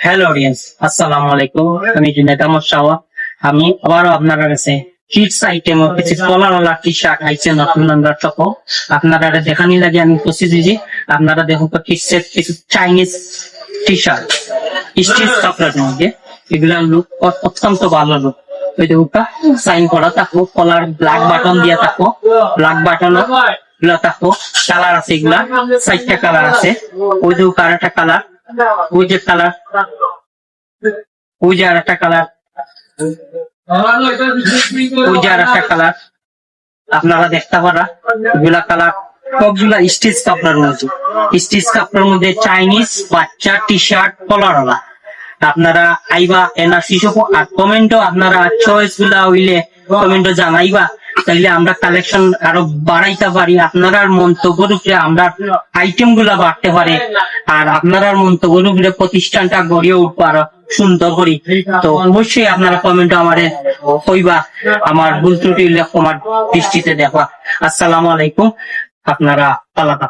Hello audience, আসসালামু আলাইকুম। আমি জুনাইদ আহমদ শাওয়া। আমি আবারও আপনারা কাছে কিডস আইটেম ও কিছু কলারওয়ালা টি শার্ট আইছে নতুন আমরা চক আপনারা দেখানি লাগে আমি খুশি দিজি। আপনারা দেখুন তো কিডসের কিছু চাইনিজ টি শার্ট স্টিচ কাপড়ের মধ্যে, এগুলা লুক অত্যন্ত ভালো লুক। ওই দেখুন সাইন করা থাকবো, কলার ব্ল্যাক বাটন দিয়া থাকবো, ব্ল্যাক বাটন গুলা থাকবো। কালার আছে, এগুলা 4টা কালার আছে। ওই দেখুন আর একটা কালার, ওই যে কালার, ওই যে আর একটা কালার, ওই যে আর একটা কালার আপনারা দেখতে পারা। এগুলা কালার সবগুলা স্টিচ কাপড়ের মধ্যে, স্টিচ কাপড়ের মধ্যে চাইনিজ বাচ্চা টি শার্ট কলারওয়ালা। আপনারা আইবা এনআরসি শপ আর কমেন্টও আপনারা চয়েস গুলা হইলে কমেন্টও জানাইবা, তাইলে আমরা কালেকশন আরো বাড়াইতে পারি। আপনার মন্তব্যের উপরে আমরা আইটেম গুলা বাড়তে পারে, আর আপনার মন্তব্যের উপরে প্রতিষ্ঠানটা গড়িয়ে উঠবো আরো সুন্দর করি। তো অবশ্যই আপনারা কমেন্টও আমারে কইবা, আমার ভুল ত্রুটি হইলে আমার দৃষ্টিতে দেখবা। আসসালামু আলাইকুম, আপনারা আলাদা।